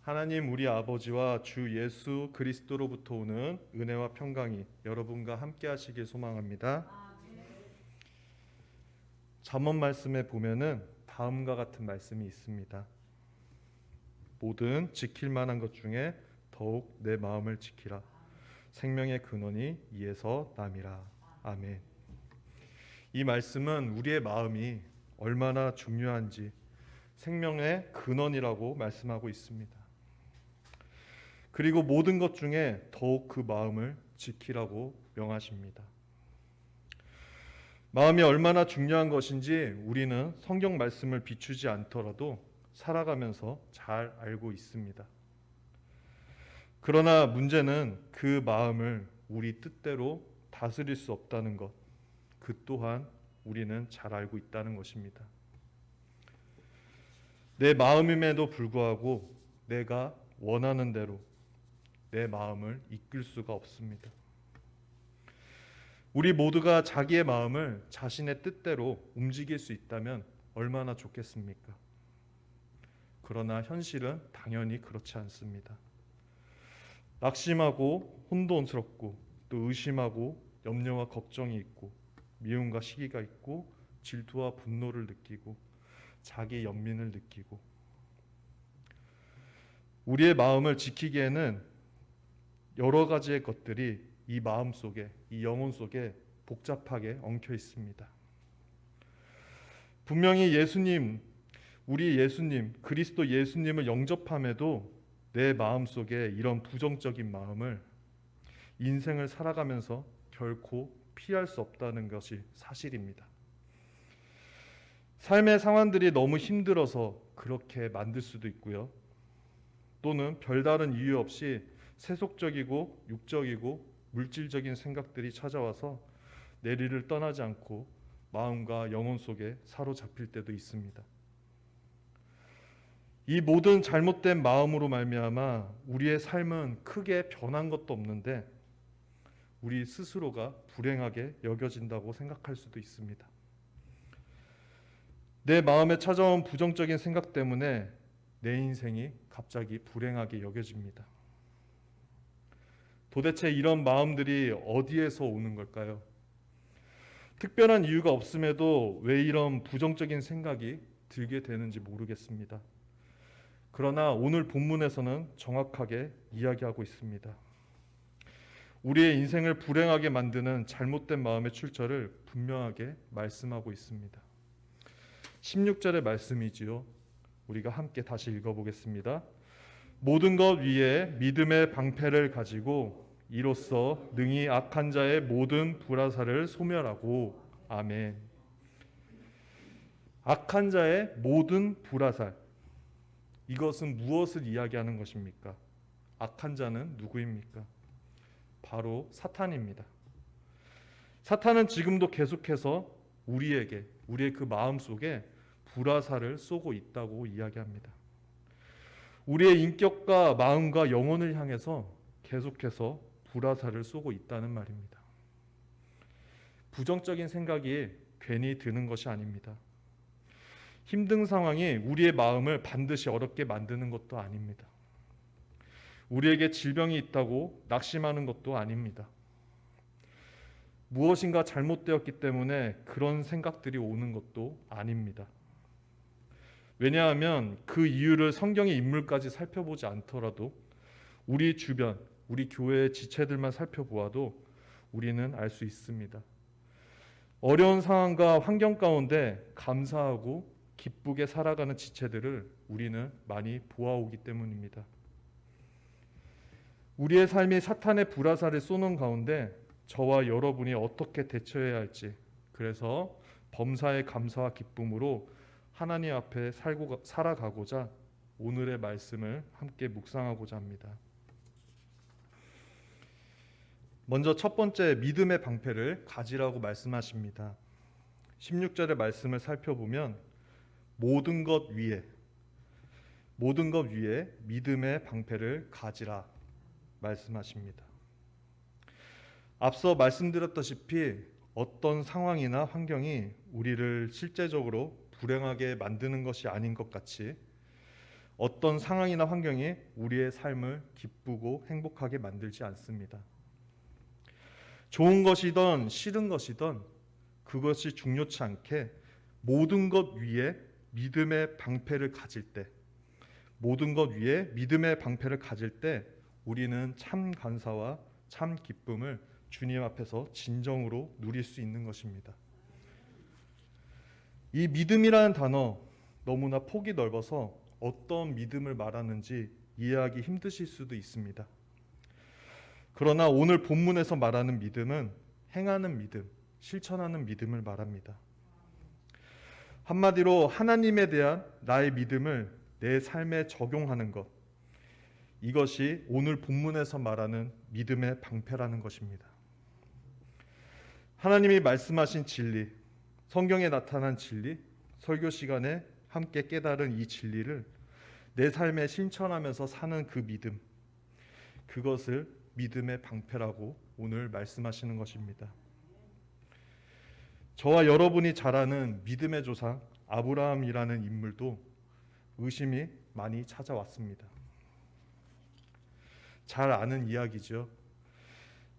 하나님 우리 아버지와 주 예수 그리스도로부터 오는 은혜와 평강이 여러분과 함께 하시길 소망합니다. 잠언 말씀에 보면은 다음과 같은 말씀이 있습니다. 모든 지킬 만한 것 중에 더욱 내 마음을 지키라. 생명의 근원이 이에서 남이라. 아멘. 이 말씀은 우리의 마음이 얼마나 중요한지 생명의 근원이라고 말씀하고 있습니다. 그리고 모든 것 중에 더욱 그 마음을 지키라고 명하십니다. 마음이 얼마나 중요한 것인지 우리는 성경 말씀을 비추지 않더라도 살아가면서 잘 알고 있습니다. 그러나 문제는 그 마음을 우리 뜻대로 다스릴 수 없다는 것, 그 또한 우리는 잘 알고 있다는 것입니다. 내 마음임에도 불구하고 내가 원하는 대로 내 마음을 이끌 수가 없습니다. 우리 모두가 자기의 마음을 자신의 뜻대로 움직일 수 있다면 얼마나 좋겠습니까? 그러나 현실은 당연히 그렇지 않습니다. 낙심하고 혼돈스럽고 또 의심하고 염려와 걱정이 있고 미움과 시기가 있고 질투와 분노를 느끼고 자기 연민을 느끼고 우리의 마음을 지키기에는 여러 가지의 것들이 이 마음 속에, 이 영혼 속에 복잡하게 엉켜 있습니다. 분명히 우리 예수님, 그리스도 예수님을 영접함에도 내 마음 속에 이런 부정적인 마음을 인생을 살아가면서 결코 피할 수 없다는 것이 사실입니다. 삶의 상황들이 너무 힘들어서 그렇게 만들 수도 있고요. 또는 별다른 이유 없이 세속적이고 육적이고 물질적인 생각들이 찾아와서 내리를 떠나지 않고 마음과 영혼 속에 사로잡힐 때도 있습니다. 이 모든 잘못된 마음으로 말미암아 우리의 삶은 크게 변한 것도 없는데 우리 스스로가 불행하게 여겨진다고 생각할 수도 있습니다. 내 마음에 찾아온 부정적인 생각 때문에 내 인생이 갑자기 불행하게 여겨집니다. 도대체 이런 마음들이 어디에서 오는 걸까요? 특별한 이유가 없음에도 왜 이런 부정적인 생각이 들게 되는지 모르겠습니다. 그러나 오늘 본문에서는 정확하게 이야기하고 있습니다. 우리의 인생을 불행하게 만드는 잘못된 마음의 출처를 분명하게 말씀하고 있습니다. 16절의 말씀이지요. 우리가 함께 다시 읽어보겠습니다. 모든 것 위에 믿음의 방패를 가지고 이로써 능히 악한 자의 모든 불화살을 소멸하고. 아멘. 악한 자의 모든 불화살, 이것은 무엇을 이야기하는 것입니까? 악한 자는 누구입니까? 바로 사탄입니다. 사탄은 지금도 계속해서 우리의 그 마음 속에 불화살을 쏘고 있다고 이야기합니다. 우리의 인격과 마음과 영혼을 향해서 계속해서 불화살을 쏘고 있다는 말입니다. 부정적인 생각이 괜히 드는 것이 아닙니다. 힘든 상황이 우리의 마음을 반드시 어렵게 만드는 것도 아닙니다. 우리에게 질병이 있다고 낙심하는 것도 아닙니다. 무엇인가 잘못되었기 때문에 그런 생각들이 오는 것도 아닙니다. 왜냐하면 그 이유를 성경의 인물까지 살펴보지 않더라도 우리 주변, 우리 교회의 지체들만 살펴보아도 우리는 알 수 있습니다. 어려운 상황과 환경 가운데 감사하고 기쁘게 살아가는 지체들을 우리는 많이 보아오기 때문입니다. 우리의 삶이 사탄의 불화살을 쏘는 가운데 저와 여러분이 어떻게 대처해야 할지, 그래서 범사의 감사와 기쁨으로 하나님 앞에 살아가고자 오늘의 말씀을 함께 묵상하고자 합니다. 먼저 첫 번째, 믿음의 방패를 가지라고 말씀하십니다. 16절의 말씀을 살펴보면 모든 것 위에 믿음의 방패를 가지라 말씀하십니다. 앞서 말씀드렸다시피 어떤 상황이나 환경이 우리를 실제적으로 불행하게 만드는 것이 아닌 것 같이 어떤 상황이나 환경이 우리의 삶을 기쁘고 행복하게 만들지 않습니다. 좋은 것이든 싫은 것이든 그것이 중요치 않게 모든 것 위에 믿음의 방패를 가질 때, 모든 것 위에 믿음의 방패를 가질 때 우리는 참 감사와 참 기쁨을 주님 앞에서 진정으로 누릴 수 있는 것입니다. 이 믿음이라는 단어 너무나 폭이 넓어서 어떤 믿음을 말하는지 이해하기 힘드실 수도 있습니다. 그러나 오늘 본문에서 말하는 믿음은 행하는 믿음, 실천하는 믿음을 말합니다. 한마디로 하나님에 대한 나의 믿음을 내 삶에 적용하는 것, 이것이 오늘 본문에서 말하는 믿음의 방패라는 것입니다. 하나님이 말씀하신 진리, 성경에 나타난 진리, 설교 시간에 함께 깨달은 이 진리를 내 삶에 실천하면서 사는 그 믿음, 그것을 믿음의 방패라고 오늘 말씀하시는 것입니다. 저와 여러분이 잘 아는 믿음의 조상 아브라함이라는 인물도 의심이 많이 찾아왔습니다. 잘 아는 이야기죠.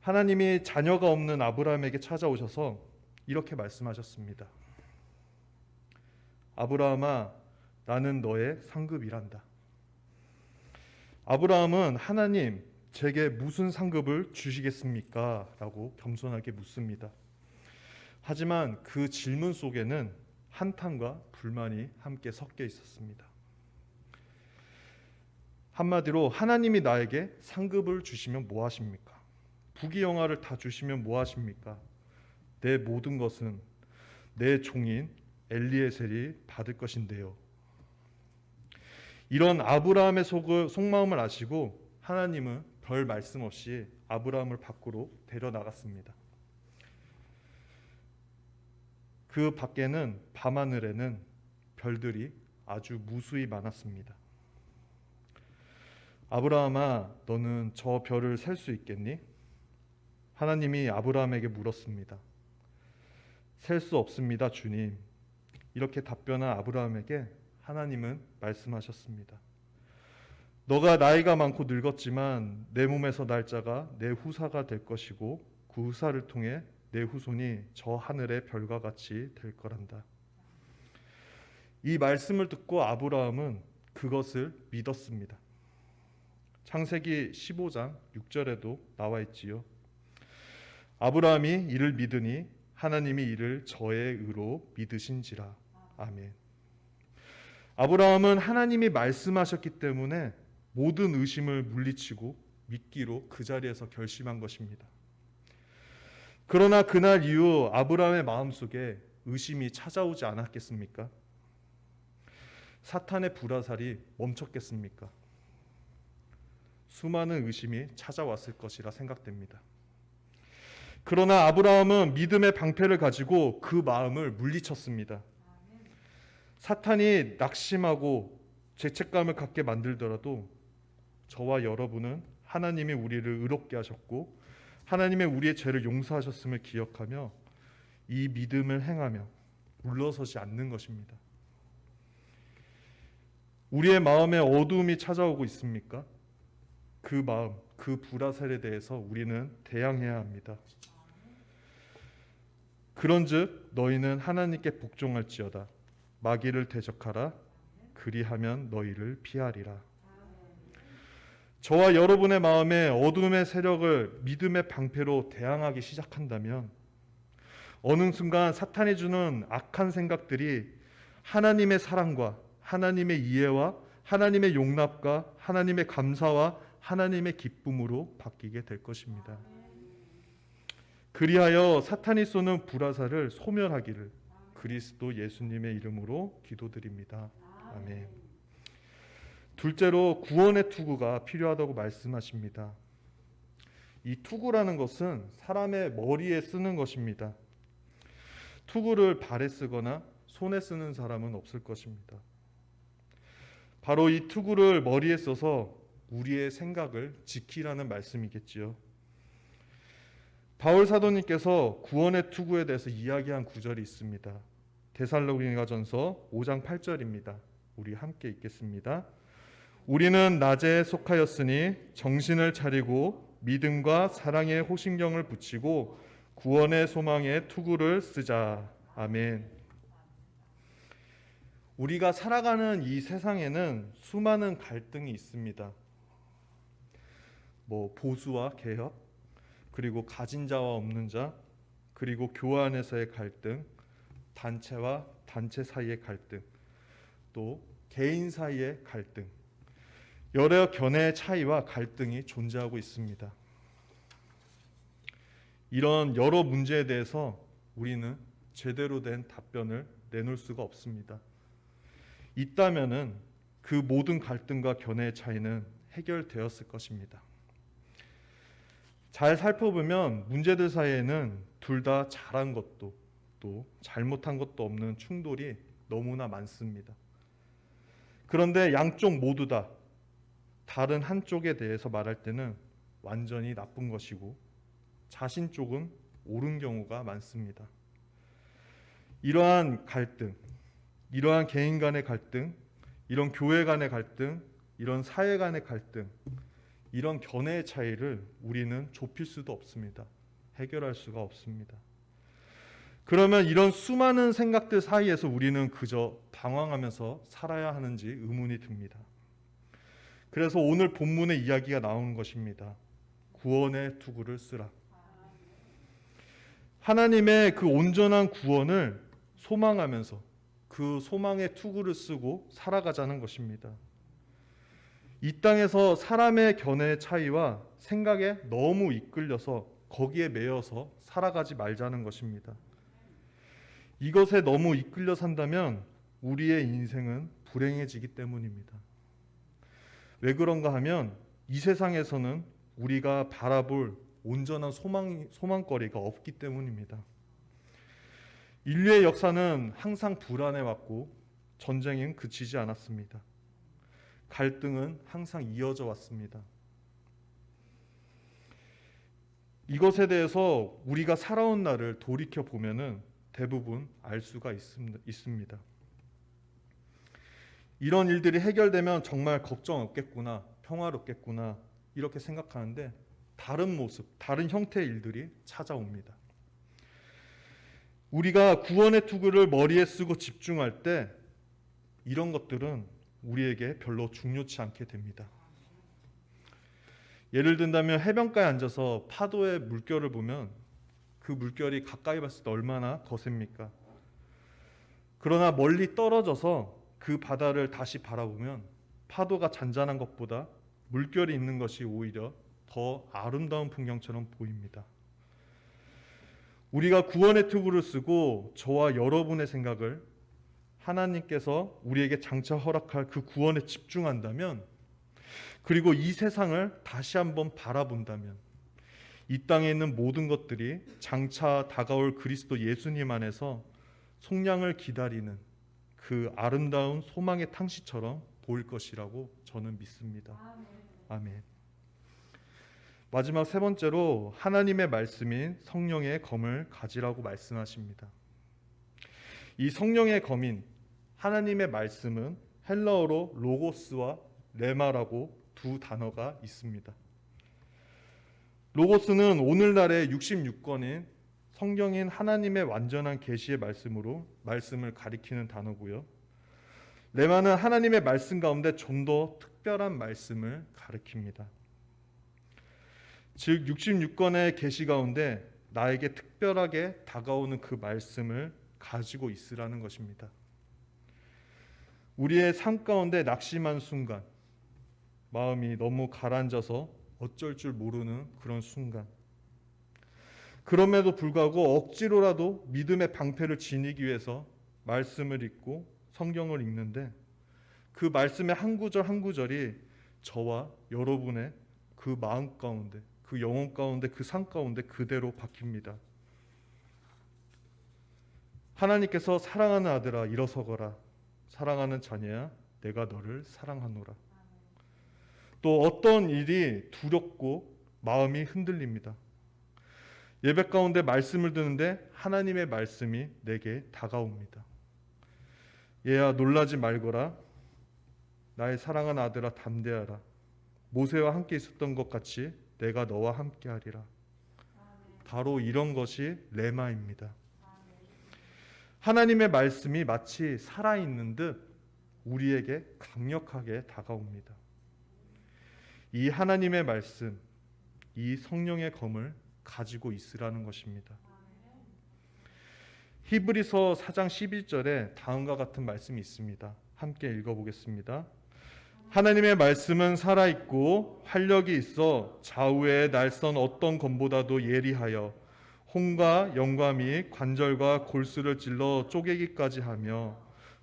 하나님이 자녀가 없는 아브라함에게 찾아오셔서 이렇게 말씀하셨습니다. 아브라함아, 나는 너의 상급이란다. 아브라함은 하나님, 제게 무슨 상급을 주시겠습니까? 라고 겸손하게 묻습니다. 하지만 그 질문 속에는 한탄과 불만이 함께 섞여 있었습니다. 한마디로 하나님이 나에게 상급을 주시면 뭐 하십니까? 부귀영화를 다 주시면 뭐 하십니까? 내 모든 것은 내 종인 엘리에셀이 받을 것인데요. 이런 아브라함의 속마음을 아시고 하나님은 별 말씀 없이 아브라함을 밖으로 데려나갔습니다. 그 밖에는 밤하늘에는 별들이 아주 무수히 많았습니다. 아브라함아, 너는 저 별을 셀 수 있겠니? 하나님이 아브라함에게 물었습니다. 셀 수 없습니다, 주님. 이렇게 답변한 아브라함에게 하나님은 말씀하셨습니다. 너가 나이가 많고 늙었지만 내 몸에서 날 자가 내 후사가 될 것이고 그 후사를 통해 내 후손이 저 하늘의 별과 같이 될 거란다. 이 말씀을 듣고 아브라함은 그것을 믿었습니다. 창세기 15장 6절에도 나와 있지요. 아브라함이 이를 믿으니 하나님이 이를 저의 의로 믿으신지라. 아멘. 아브라함은 하나님이 말씀하셨기 때문에 모든 의심을 물리치고 믿기로 그 자리에서 결심한 것입니다. 그러나 그날 이후 아브라함의 마음속에 의심이 찾아오지 않았겠습니까? 사탄의 불화살이 멈췄겠습니까? 수많은 의심이 찾아왔을 것이라 생각됩니다. 그러나 아브라함은 믿음의 방패를 가지고 그 마음을 물리쳤습니다. 사탄이 낙심하고 죄책감을 갖게 만들더라도 저와 여러분은 하나님이 우리를 의롭게 하셨고 하나님의 우리의 죄를 용서하셨음을 기억하며 이 믿음을 행하며 물러서지 않는 것입니다. 우리의 마음에 어두움이 찾아오고 있습니까? 그 마음, 그 불화살에 대해서 우리는 대항해야 합니다. 그런즉 너희는 하나님께 복종할지어다. 마귀를 대적하라. 그리하면 너희를 피하리라. 저와 여러분의 마음에 어둠의 세력을 믿음의 방패로 대항하기 시작한다면 어느 순간 사탄이 주는 악한 생각들이 하나님의 사랑과 하나님의 이해와 하나님의 용납과 하나님의 감사와 하나님의 기쁨으로 바뀌게 될 것입니다. 그리하여 사탄이 쏘는 불화살을 소멸하기를 그리스도 예수님의 이름으로 기도드립니다. 아멘. 둘째로 구원의 투구가 필요하다고 말씀하십니다. 이 투구라는 것은 사람의 머리에 쓰는 것입니다. 투구를 발에 쓰거나 손에 쓰는 사람은 없을 것입니다. 바로 이 투구를 머리에 써서 우리의 생각을 지키라는 말씀이겠지요. 바울 사도님께서 구원의 투구에 대해서 이야기한 구절이 있습니다. 데살로니가전서 5장 8절입니다. 우리 함께 읽겠습니다. 우리는 낮에 속하였으니 정신을 차리고 믿음과 사랑의 호신경을 붙이고 구원의 소망의 투구를 쓰자. 아멘. 우리가 살아가는 이 세상에는 수많은 갈등이 있습니다. 보수와 개혁, 그리고 가진 자와 없는 자, 그리고 교회 안에서의 갈등, 단체와 단체 사이의 갈등, 또 개인 사이의 갈등, 여러 견해의 차이와 갈등이 존재하고 있습니다. 이런 여러 문제에 대해서 우리는 제대로 된 답변을 내놓을 수가 없습니다. 있다면은 그 모든 갈등과 견해의 차이는 해결되었을 것입니다. 잘 살펴보면 문제들 사이에는 둘 다 잘한 것도 또 잘못한 것도 없는 충돌이 너무나 많습니다. 그런데 양쪽 모두 다 다른 한쪽에 대해서 말할 때는 완전히 나쁜 것이고 자신 쪽은 옳은 경우가 많습니다. 이러한 갈등, 이러한 개인 간의 갈등, 이런 교회 간의 갈등, 이런 사회 간의 갈등, 이런 견해의 차이를 우리는 좁힐 수도 없습니다. 해결할 수가 없습니다. 그러면 이런 수많은 생각들 사이에서 우리는 그저 방황하면서 살아야 하는지 의문이 듭니다. 그래서 오늘 본문의 이야기가 나오는 것입니다. 구원의 투구를 쓰라. 하나님의 그 온전한 구원을 소망하면서 그 소망의 투구를 쓰고 살아가자는 것입니다. 이 땅에서 사람의 견해의 차이와 생각에 너무 이끌려서 거기에 매여서 살아가지 말자는 것입니다. 이것에 너무 이끌려 산다면 우리의 인생은 불행해지기 때문입니다. 왜 그런가 하면 이 세상에서는 우리가 바라볼 온전한 소망거리가 없기 때문입니다. 인류의 역사는 항상 불안해왔고 전쟁은 그치지 않았습니다. 갈등은 항상 이어져 왔습니다. 이것에 대해서 우리가 살아온 날을 돌이켜 보면은 대부분 알 수가 있습니다. 이런 일들이 해결되면 정말 걱정 없겠구나, 평화롭겠구나 이렇게 생각하는데 다른 모습, 다른 형태의 일들이 찾아옵니다. 우리가 구원의 투구를 머리에 쓰고 집중할 때 이런 것들은 우리에게 별로 중요치 않게 됩니다. 예를 든다면 해변가에 앉아서 파도의 물결을 보면 그 물결이 가까이 봤을 때 얼마나 거셉니까? 그러나 멀리 떨어져서 그 바다를 다시 바라보면 파도가 잔잔한 것보다 물결이 있는 것이 오히려 더 아름다운 풍경처럼 보입니다. 우리가 구원의 투구를 쓰고 저와 여러분의 생각을 하나님께서 우리에게 장차 허락할 그 구원에 집중한다면, 그리고 이 세상을 다시 한번 바라본다면 이 땅에 있는 모든 것들이 장차 다가올 그리스도 예수님 안에서 속량을 기다리는 그 아름다운 소망의 탕시처럼 보일 것이라고 저는 믿습니다. 아멘. 마지막 세 번째로 하나님의 말씀인 성령의 검을 가지라고 말씀하십니다. 이 성령의 검인 하나님의 말씀은 헬라어로 로고스와 레마라고 두 단어가 있습니다. 로고스는 오늘날의 66권인 성경인 하나님의 완전한 계시의 말씀으로 말씀을 가리키는 단어고요. 레마는 하나님의 말씀 가운데 좀 더 특별한 말씀을 가리킵니다. 즉 66권의 계시 가운데 나에게 특별하게 다가오는 그 말씀을 가지고 있으라는 것입니다. 우리의 삶 가운데 낙심한 순간, 마음이 너무 가라앉아서 어쩔 줄 모르는 그런 순간, 그럼에도 불구하고 억지로라도 믿음의 방패를 지니기 위해서 말씀을 읽고 성경을 읽는데 그 말씀의 한 구절 한 구절이 저와 여러분의 그 마음 가운데, 그 영혼 가운데, 그 삶 가운데 그대로 박힙니다. 하나님께서 사랑하는 아들아 일어서거라, 사랑하는 자녀야 내가 너를 사랑하노라. 또 어떤 일이 두렵고 마음이 흔들립니다. 예배 가운데 말씀을 듣는데 하나님의 말씀이 내게 다가옵니다. 얘야 놀라지 말거라, 나의 사랑하는 아들아 담대하라. 모세와 함께 있었던 것 같이 내가 너와 함께 하리라. 바로 이런 것이 레마입니다. 하나님의 말씀이 마치 살아있는 듯 우리에게 강력하게 다가옵니다. 이 하나님의 말씀, 이 성령의 검을 가지고 있으라는 것입니다. 히브리서 4장 11절에 다음과 같은 말씀이 있습니다. 함께 읽어보겠습니다. 하나님의 말씀은 살아있고 활력이 있어 좌우의 날선 어떤 검보다도 예리하여 혼과 영과 및 관절과 골수를 찔러 쪼개기까지 하며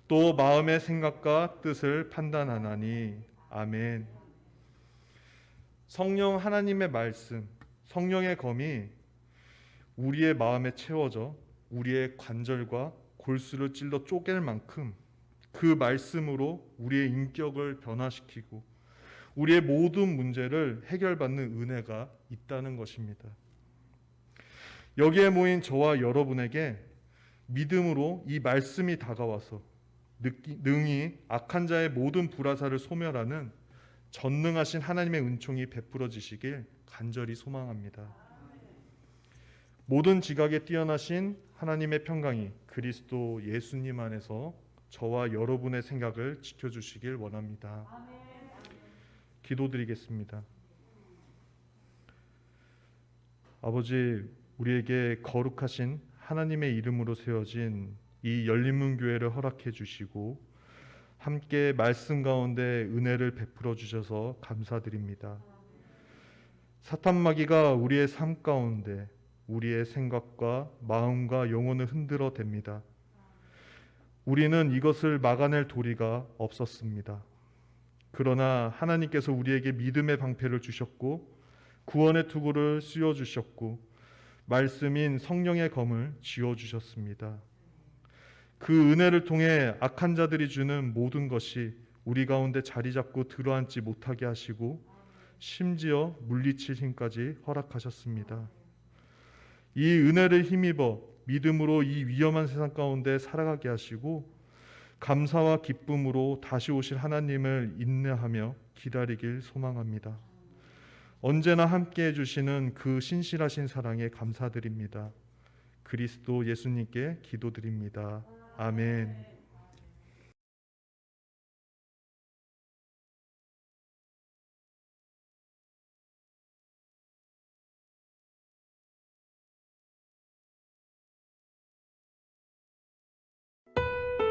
또 마음의 생각과 뜻을 판단하나니. 아멘. 성령 하나님의 말씀, 성령의 검이 우리의 마음에 채워져 우리의 관절과 골수를 찔러 쪼갤 만큼 그 말씀으로 우리의 인격을 변화시키고 우리의 모든 문제를 해결받는 은혜가 있다는 것입니다. 여기에 모인 저와 여러분에게 믿음으로 이 말씀이 다가와서 능히 악한 자의 모든 불화살을 소멸하는 전능하신 하나님의 은총이 베풀어지시길 간절히 소망합니다. 모든 지각에 뛰어나신 하나님의 평강이 그리스도 예수님 안에서 저와 여러분의 생각을 지켜주시길 원합니다. 기도드리겠습니다. 아버지, 우리에게 거룩하신 하나님의 이름으로 세워진 이 열린문교회를 허락해 주시고 함께 말씀 가운데 은혜를 베풀어 주셔서 감사드립니다. 사탄 마귀가 우리의 삶 가운데 우리의 생각과 마음과 영혼을 흔들어 댑니다. 우리는 이것을 막아낼 도리가 없었습니다. 그러나 하나님께서 우리에게 믿음의 방패를 주셨고 구원의 투구를 씌워 주셨고 말씀인 성령의 검을 쥐어 주셨습니다. 그 은혜를 통해 악한 자들이 주는 모든 것이 우리 가운데 자리 잡고 들어앉지 못하게 하시고 심지어 물리칠 힘까지 허락하셨습니다. 이 은혜를 힘입어 믿음으로 이 위험한 세상 가운데 살아가게 하시고 감사와 기쁨으로 다시 오실 하나님을 인내하며 기다리길 소망합니다. 언제나 함께해 주시는 그 신실하신 사랑에 감사드립니다. 그리스도 예수님께 기도드립니다. 아멘.